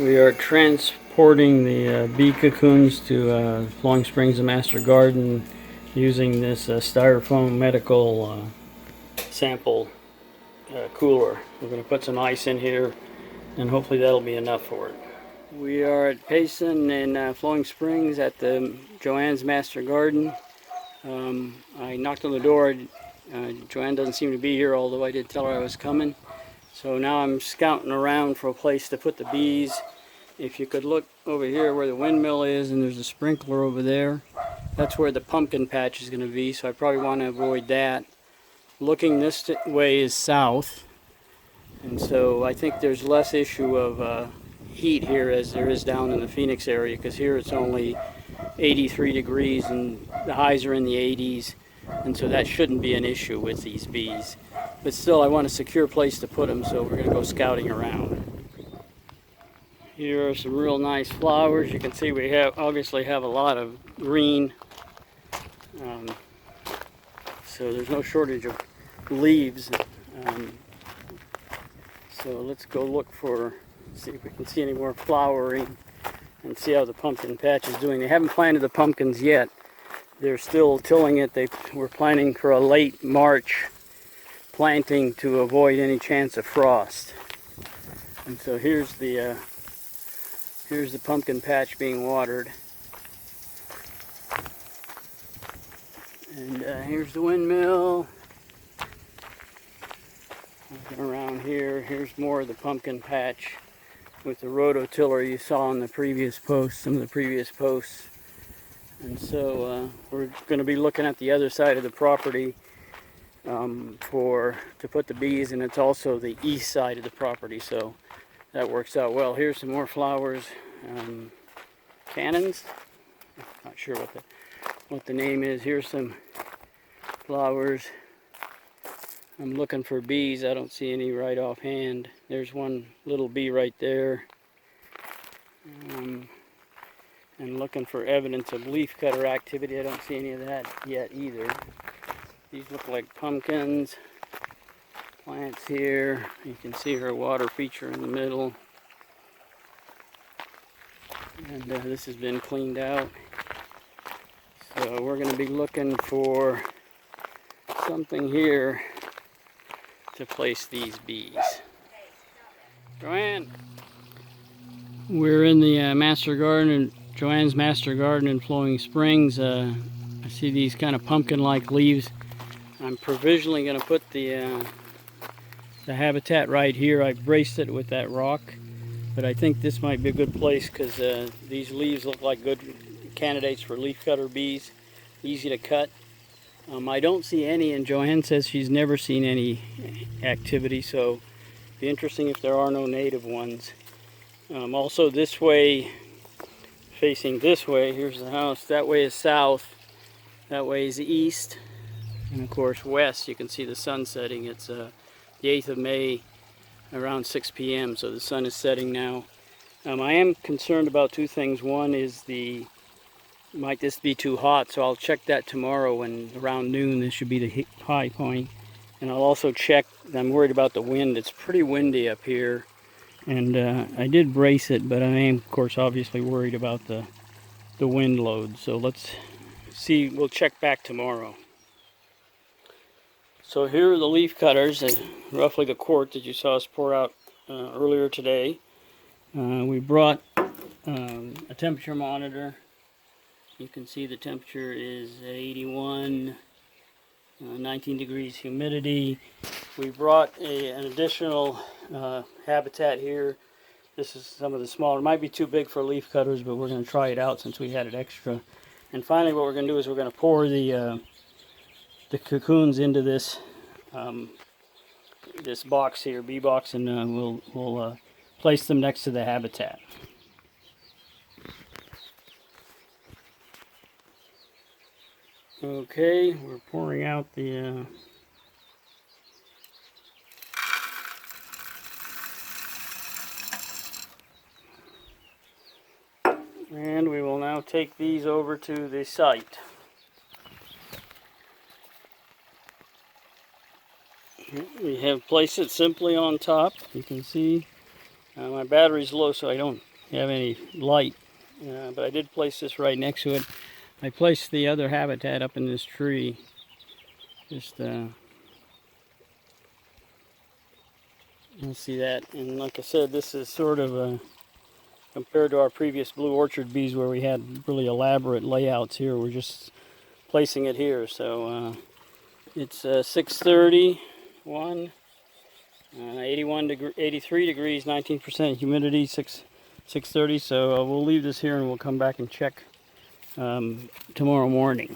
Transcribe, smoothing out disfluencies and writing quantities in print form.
We are transporting the bee cocoons to Flowing Springs and Master Garden using this styrofoam medical sample cooler. We're going to put some ice in here and hopefully that'll be enough for it. We are at Payson in Flowing Springs at the Joanne's Master Garden. I knocked on the door. Joanne doesn't seem to be here, although I did tell her I was coming. So now I'm scouting around for a place to put the bees. If you could look over here where the windmill is, and there's a sprinkler over there, that's where the pumpkin patch is going to be, so I probably want to avoid that. Looking this way is south, and so I think there's less issue of heat here as there is down in the Phoenix area, because here it's only 83 degrees and the highs are in the 80s, and so that shouldn't be an issue with these bees. But still, I want a secure place to put them, so we're going to go scouting around. Here are some real nice flowers. You can see we obviously have a lot of green, so there's no shortage of leaves. So let's go look see if we can see any more flowering and see how the pumpkin patch is doing. They haven't planted the pumpkins yet. They're still tilling it. We're planning for a late March planting to avoid any chance of frost. And so here's the pumpkin patch being watered. And here's the windmill. Looking around here, here's more of the pumpkin patch with the rototiller you saw on the previous post, some of the previous posts. And so we're going to be looking at the other side of the property to put the bees, and it's also the east side of the property, so that works out well. Here's some more flowers, cannons. Not sure what the name is. Here's some flowers. I'm looking for bees. I don't see any right offhand. There's one little bee right there. And looking for evidence of leafcutter activity. I don't see any of that yet either. These look like pumpkins. Plants here. You can see her water feature in the middle. And this has been cleaned out. So we're going to be looking for something here to place these bees. Joanne! We're in the Master Garden, Joanne's Master Garden in Flowing Springs. I see these kind of pumpkin-like leaves. I'm provisionally going to put the habitat right here. I braced it with that rock, but I think this might be a good place because these leaves look like good candidates for leafcutter bees. Easy to cut. I don't see any, and Joanne says she's never seen any activity, so it'd be interesting if there are no native ones. Also this way, facing this way, here's the house. That way is south, that way is east, and of course west. You can see the sun setting. It's the 8th of May around 6 p.m. so the sun is setting now. I am concerned about two things. One is might this be too hot, so I'll check that tomorrow when around noon. This should be the high point. And I'll also check, I'm worried about the wind. It's pretty windy up here, and I did brace it, but I am of course obviously worried about the wind load. So let's see, we'll check back tomorrow. So here are the leaf cutters, roughly the quart that you saw us pour out earlier today. We brought a temperature monitor. You can see the temperature is 81, 19 degrees humidity. We brought an additional habitat here. This is some of the smaller. It might be too big for leaf cutters, but we're going to try it out since we had it extra. And finally what we're going to do is we're going to pour the cocoons into this this box here, bee box, and we'll place them next to the habitat. Okay, we're pouring out the and we will now take these over to the site. We have placed it simply on top. You can see my battery's low, so I don't have any light. But I did place this right next to it. I placed the other habitat up in this tree. Just you'll see that. And like I said, this is sort of compared to our previous blue orchard bees where we had really elaborate layouts here. We're just placing it here. So it's 6:31, 83 degrees, 19% humidity, 6:30. So we'll leave this here and we'll come back and check tomorrow morning.